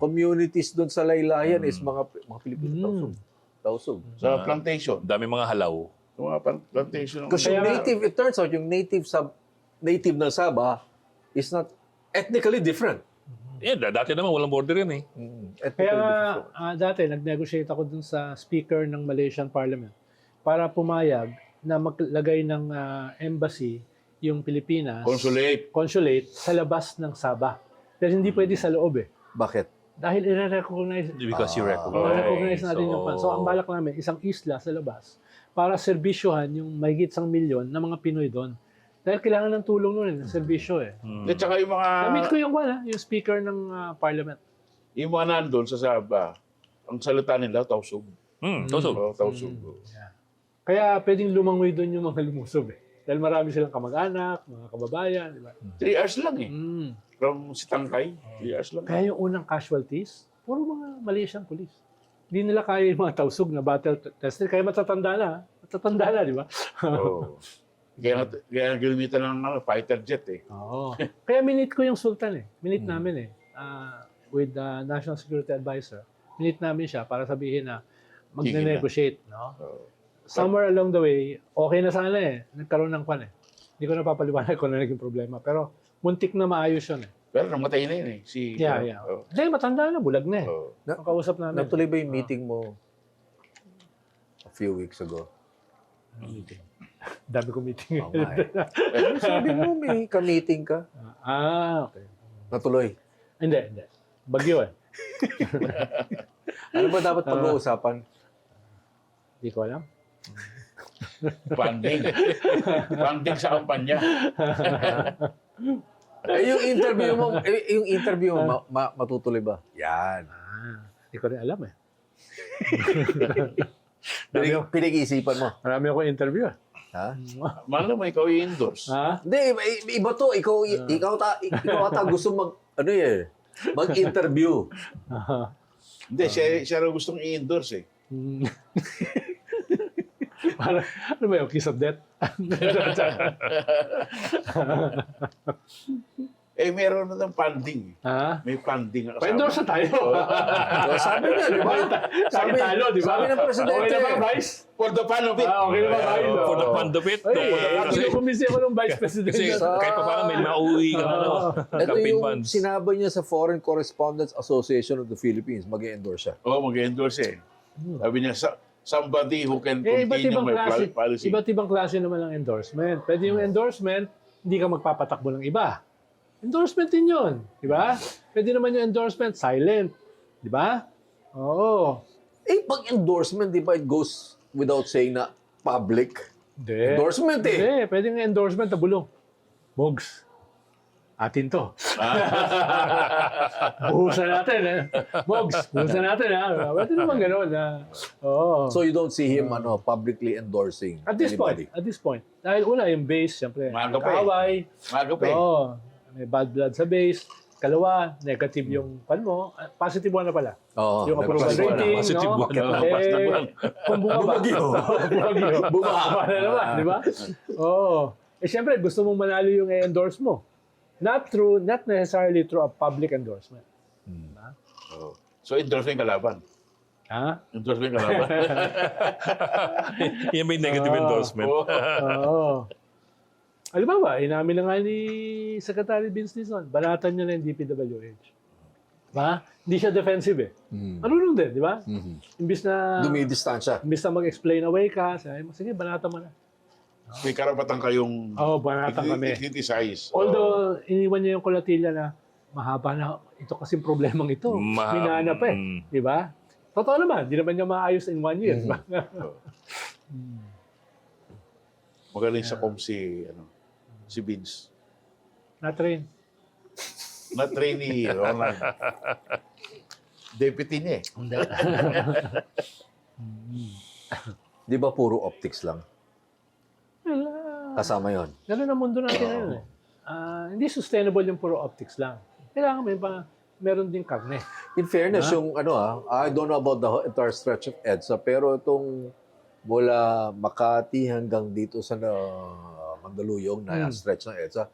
1999. communities doon sa Laylayan is mga Pilipino. Tausog. Sa plantation. Dami mga halaw. Yung mga plantation. Because yung native, it turns out, yung native ng Sabah is not ethnically different. Dati naman walang border yan eh. Ethnically Kaya different. dati, nag-negotiate ako dun sa speaker ng Malaysian Parliament para pumayag na maglagay ng embassy yung Pilipinas, consulate sa labas ng Sabah. Pero hindi pwede sa loob eh. Bakit? Dahil i-recognize Because you recognize. recognize natin yung pan. So, ang balak namin, isang isla sa labas para serbisyohan yung mahigit 1 milyon na mga Pinoy doon. Dahil kailangan ng tulong nun ng serbisyo eh. At saka yung mga... Namit ko yung yung speaker ng Parliament. Yung mga nandun sa Sabah, ang salita nila, tausog. Tausog. Oo, tausog. Kaya pwedeng lumangoy doon yung mga lumusob eh. Dahil marami silang kamag-anak, mga kababayan, di ba? 3 hours lang eh. Mm. From Sitangkay, 3 hours lang. Kaya yung unang casualties, puro mga Malaysian police. Hindi nila kaya yung mga tausog na battle tested. Kaya matatanda na. Matatanda na, di ba? Oo. Kaya ginamitan ng fighter jet eh. Oo. Kaya minute ko yung Sultan eh. Minute namin eh. With the National Security Advisor. Minute namin siya para sabihin na magne-negotiate. No? Somewhere along the way, okay na sana eh. Nagkaroon ng kwan eh. Hindi ko napapaliwanag kung ano naging problema. Pero muntik na maayos yun eh. Pero namatay na yun eh. Yeah. Oo. Hindi, matanda na. Bulag na eh. Oo. Ang kausap namin. Natuloy ba yung meeting mo a few weeks ago? Dami ko meeting. Oh, sabi mo, may ka-meeting ka. Okay. Natuloy. Hindi. Bagyo eh. Ano ba dapat pag-uusapan? Hindi ko alam. Funding. Funding sa kampanya. Yung interview mo, matutuloy ba? Yan. Hindi ko rin alam eh. Pinag-iisipan mo. Marami ako interview eh. Ha? Malam mo, ikaw i-endorse. Ha? Hindi, iba to. Ikaw ata gusto mag-interview. Hindi, siya raw gustong i-endorse eh. Parang, ano ba yung kiss of death? Meron na ng funding. Ha? May funding. Pa-endorse na tayo. Sabi niya, di ba? Sabi talo, di ba? Sabi ng presidente. Okay na ba, Vice? For the fun of it. Okay na ba, Vice? For the fun of it. Kinukumbisi ako ng Vice President. Kasi kahit pa paano may mauwi ka na Ito campaign yung funds. sinabi niya sa Foreign Correspondents Association of the Philippines. Mag-endorse siya. Oo, mag-endorse eh. Sabi niya, somebody who can Iba't continue ibang my klase. policy. Iba't ibang klase naman ng endorsement. Pwede yung endorsement, hindi ka magpapatakbo ng iba. Endorsement din yun. Di ba? Pwede naman yung endorsement, silent. Di ba? Oo. Pag endorsement, di ba, it goes without saying na public? Hindi. Endorsement eh. Hindi. Pwede yung endorsement na bulong. Mogs. Atin to. Buhusan natin. Mogs, buhusan natin. Pwede naman gano'n. Oo. So you don't see him publicly endorsing At this anybody? point. Dahil una, yung base, siyempre, Maaga pa eh. kaaway. Maaga pa eh. Oo. May bad blood sa base. Kalawa, negative yung pan mo. Positive one na pala. Oo. Yung approval nag-plus one rating, na. Positive no? one na. Kung bumaba. Bumaba na naman, di ba? Oo. Siyempre, gusto mong manalo yung endorse mo. Not necessarily through a public endorsement. Oo. So, endorse yung kalaban. Ha? Endorse yung kalaban. Yan may negative endorsement. Oo. Alam ba, inamin na nga ni Secretary Vince Dizon, banatan niya na yung DPWH. Ba? Hindi siya defensive eh. Marunong din, di ba? Imbis na Dumidistansya. mag-explain away ka, sabi mo, sige, banatan mo na. May karapatan kayong banatan kami. criticize. Although, iniwan niya yung kulatilla na mahaba na ito kasing problemang ito. Minana pa eh. Di ba? Totoo naman, di naman niya maayos in 1 year. Di ba? Magaling sa si Vince. Na-train. Na trainee, Ronald. Deputy niya eh. Di ba puro optics lang? Kasama yon. Ganun ang mundo natin ngayon eh. Hindi sustainable yung puro optics lang. Kailangan meron din karne. In fairness, yung I don't know about the entire stretch of EDSA, pero itong mula Makati hanggang dito sa Mandaluyong na stretch ng EDSA,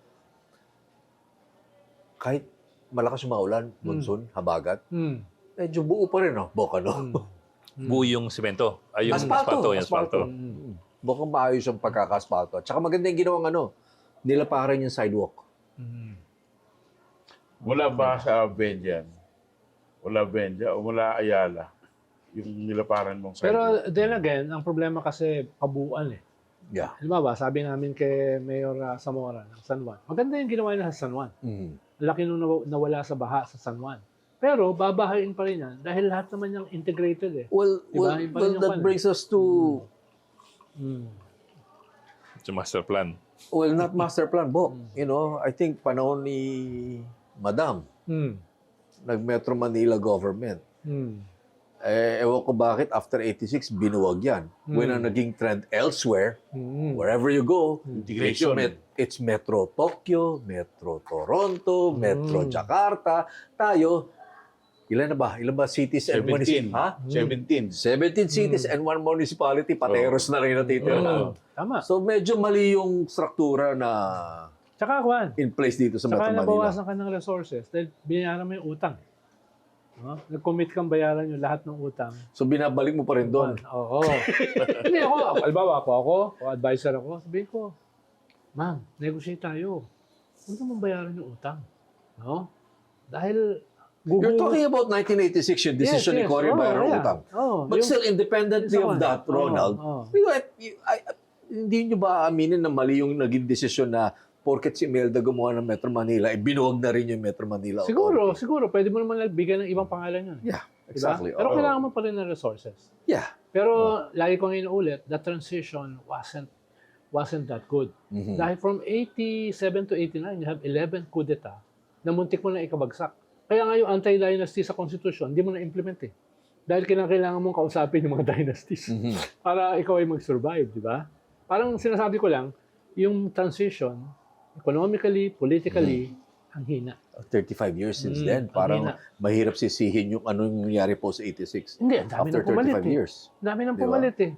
kahit malakas yung maulan, monsoon, habagat, medyo buo pa rin, Boka, Buo yung semento. Ay, yung asfalto. Bukang maayos yung pagkakaspalto. Tsaka maganda yung ginawang nilaparan yung sidewalk. Mula ba sa Benjan? Mula Benja o mula Ayala? Yung nilaparan mong side. Pero then again, ang problema kasi kabuuan eh. Yeah. Halimbawa, sabi namin kay Mayor Zamora ng San Juan, maganda yung ginawa niya sa San Juan. Laki nung nawala sa baha sa San Juan. Pero babahain pa rin yan dahil lahat naman yung integrated eh. Well, that brings us to... It's a master plan. Well, not master plan, Bo. I think panahon ni Madam, nag-Metro Manila government. Ewan ko bakit after 86, binuwag yan. When ang naging trend elsewhere, wherever you go, Integration. it's Metro Tokyo, Metro Toronto, Metro Jakarta. Tayo, ilan ba? Ilan ba cities and 17. municipalities? Ha? 17 17. cities and 1 municipality, pateros na rin natitira. Tama. So medyo mali yung struktura na Tsaka Juan, in place dito sa Metro tsaka Manila. nabawasan ka ng resources dahil binayaran mo yung utang. Nag-commit kang bayaran yung lahat ng utang. So binabalik mo pa rin doon. Oo. Hindi ako, albawa ako, advisor ako, sabihin ko, ma'am, negotiate tayo. Huwag naman bayaran yung utang. No? Dahil You're talking about 1986, yung decision ni Cory bayaran ng utang. But still, independently of that, Ronald, hindi nyo ba aminin na mali yung naging desisyon na porket si Imelda gumawa ng Metro Manila, binuwag na rin yung Metro Manila. Siguro. Pwede mo naman bigyan ng ibang pangalan yun. Yeah, Diba? exactly. Pero kailangan mo pa rin ng resources. Yeah. Pero lagi kong inuulit, the transition wasn't that good. Dahil from 87 to 89, you have 11 coup d'etat na muntik mo na ikabagsak. Kaya nga yung anti-dynasty sa Constitution, hindi mo na-implement eh. Dahil kailangan mong kausapin yung mga dynasties para ikaw ay mag-survive, di ba? Parang sinasabi ko lang, yung transition, economically, politically, ang hina. 35 years since then. Parang mahirap sisihin yung anong nangyari po sa 86. Hindi, ang dami After nang pumalit 35 years. Ang dami nang Di ba? pumalit eh.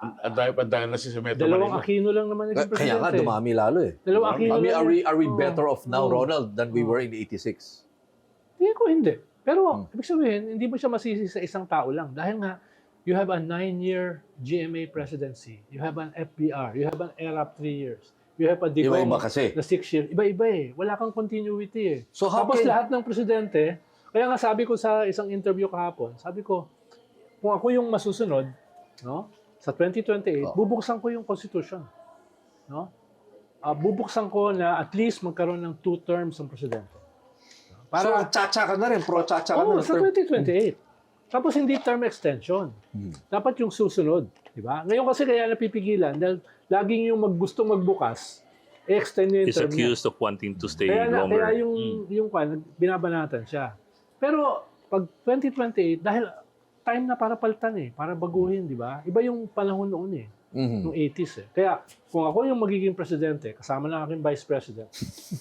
Ang dami na si Metro Dalawang Manila. Aquino lang naman naging presidente. Kaya nga, dumami lalo eh. Dalawang Aquino lang. Are we better off now, Ronald, than we were in 86? Tingin ko hindi. Pero, ibig sabihin, hindi mo siya masisi sa isang tao lang. Dahil nga, you have a 9-year GMA presidency. You have an FBR. You have an ERAP 3 years. You have a DICOM Iba-iba kasi. na 6 years. Iba-iba eh. Wala kang continuity eh. So how Tapos can- lahat ng presidente, kaya nga sabi ko sa isang interview kahapon, sabi ko, kung ako yung masusunod, no, sa 2028, bubuksan ko yung Constitution. No? Bubuksan ko na at least magkaroon ng 2 terms ang presidente. So, tsa-tsa ka na rin. Pro-tsa-tsa ka na rin. Sa 2028. Tapos hindi term extension. Dapat yung susunod. Diba? Ngayon kasi kaya napipigilan dahil laging yung gustong magbukas, extend niya yung He's term niya. accused of wanting to stay Kaya longer. yung binabanatan siya. Pero pag 2028, dahil time na para palitan eh, para baguhin, di ba? Iba yung panahon noon eh. Noong 80s eh. Kaya kung ako yung magiging presidente, kasama ng aking vice president,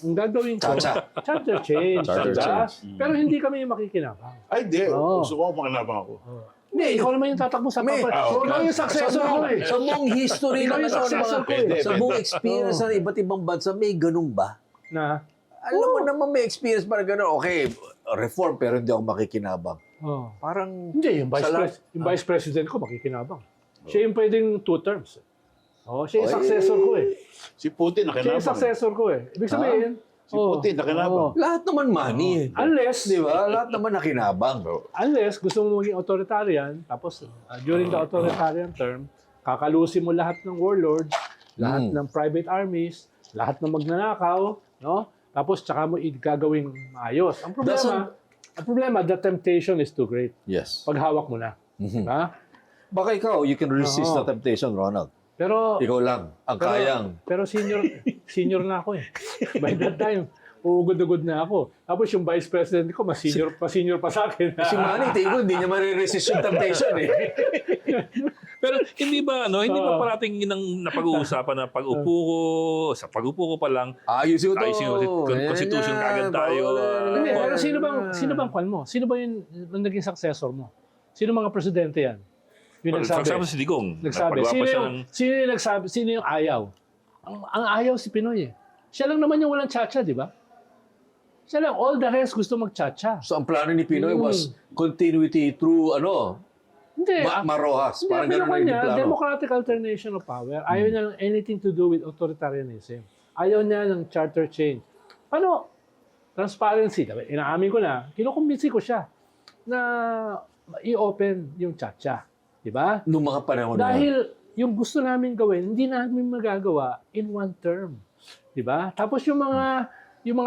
ang gagawin ko, charter change. Charter diba? change. Pero hindi kami yung makikinabang. Ay, di. Oo. Gusto ko makinabang ako. Hindi, ikaw naman yung tatakbo sa May- papa. So, ikaw yung successor ko eh. Sa buong history Ikaw ng yung successor ko eh. sa buong experience ng iba't ibang bansa, may ganun ba? Na, Alam mo naman may experience para ganun. Okay, reform pero hindi ako makikinabang. Parang Hindi, yung vice president ko makikinabang. Siya yung pwedeng 2 terms. Siya yung successor ko eh. Si Putin Siya yung nakinabang. successor ko eh. Ibig sabihin, Si Putin nakinabang. lahat naman money. Unless, Di ba? Lahat naman nakinabang. gusto mo maging authoritarian, tapos during the authoritarian term, Kakalusin mo lahat ng warlords, lahat ng private armies, lahat ng magnanakaw, no? Tapos tsaka mo gagawing maayos. Ang problema, the temptation is too great. Yes. Pag hawak mo na. Diba? Baka ikaw, you can resist Oo. the temptation, Ronald. Pero Ikaw lang, ang kayang. Pero senior na ako eh. By that time, uugod-ugod na ako. Tapos yung vice president ko, mas senior pa sa akin. Si Manny, tingin ko, hindi niya mariresist yung temptation eh. Pero hindi ba parating yun ang napag-uusapan na sa pag-upo ko pa lang, Ayusin ko to. ayusin ko, constitution kagad tayo. Hindi, pero sino bang kwan mo? Sino ba yung naging successor mo? Sino mga presidente yan? Yung For nagsabi. example, si Digong, Nagsabi. nagpagawa pa siya ng... Sino yung nagsabi? Sino yung ayaw? Ang ayaw si Pinoy eh. Siya lang naman yung walang chacha, di ba? Siya lang. All the rest gusto mag-chacha. So, ang plano ni Pinoy was continuity through, Hindi. Marojas. Hindi, Parang ganun na niya, yung plano. democratic alternation of power. Ayaw niya ng anything to do with authoritarianism. Ayaw niya ng charter change. Paano? Transparency. Inaamin ko na, kinukumbinsi ko siya na i-open yung chacha. Di ba? Noong mga panahon na. Dahil yung gusto namin gawin, hindi namin magagawa in one term. Di ba? Tapos yung mga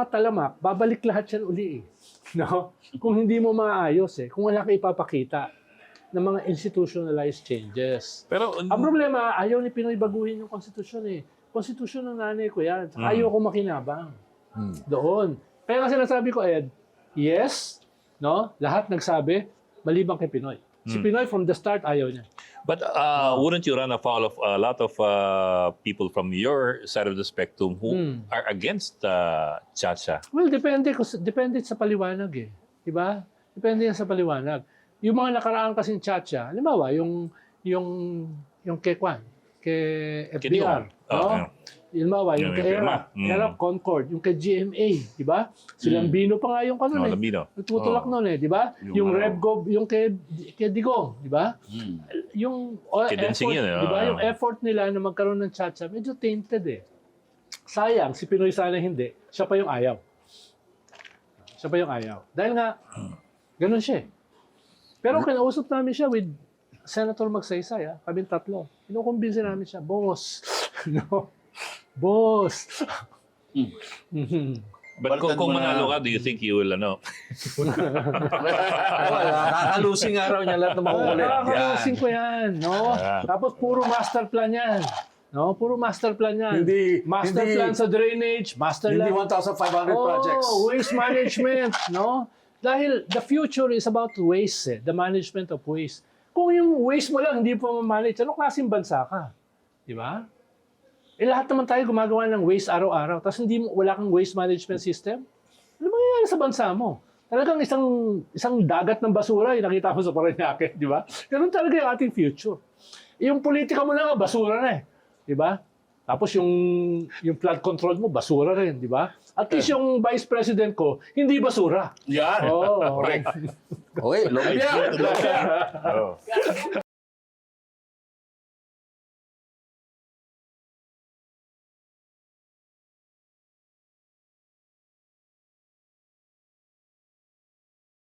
talamak, babalik lahat yan uli eh. No? Kung hindi mo maayos eh. Kung wala ka ipapakita ng mga institutionalized changes. Pero, Ang problema, ayaw ni Pinoy baguhin yung konstitusyon eh. Konstitusyon ng nanay ko yan. Saka ayaw ko makinabang. Doon. Kaya nga sinasabi ko, Ed, yes, no? Lahat nagsabi, maliban kay Pinoy. Si Pinoy from the start, ayaw niya. but wouldn't you run afoul of a lot of people from your side of the spectrum who are against Chacha? Well, depende sa paliwanag eh. Diba? Depende yan sa paliwanag. Yung mga nakaraan kasing chacha, halimbawa, yung kay Kwan, kay FDR, no? Halimbawa, yung Yung kay firma. ERA Concord, yung kay GMA, di ba? Silang Bino pa nga yung kanon eh. Lambino. Nagtutulak nun eh, di ba? Yung RevGov, yung kay Digong, di ba? Yung Kay Densing effort, yun eh. di ba? Yung effort nila na magkaroon ng chacha, medyo tainted eh. Sayang, si Pinoy sana hindi. Siya pa yung ayaw. Siya pa yung ayaw. Dahil nga, ganun siya eh. Pero kinausap namin siya with Senator Magsaysay, kaming tatlo. Kinukumbinsi namin siya, boss. No? Boss. But Balikan kung mo na- manalo ka, do you think you will, Wala, kakalusing araw niya lahat ng makukulit. Nakakalusing ko yan, no? Yeah. Tapos puro master plan yan. No? Puro master plan yan. Master hindi- plan sa drainage, master Hindi plan. 1,500 projects. Waste management, no? Dahil the future is about waste, the management of waste. Kung yung waste mo lang, hindi pa ma-manage, anong klaseng bansa ka? Di ba? Lahat naman tayo gumagawa ng waste araw-araw, tapos wala kang waste management system. Ano mangyayari sa bansa mo? Talagang isang dagat ng basura, yung nakita mo sa Parañaque, di ba? Ganun talaga yung ating future. Yung politika mo na nga, basura na eh. Di ba? Tapos yung flood control mo, basura rin, di ba? At least yung vice president ko, hindi basura. Yan. Oh, Okay, lumpiang. Oh.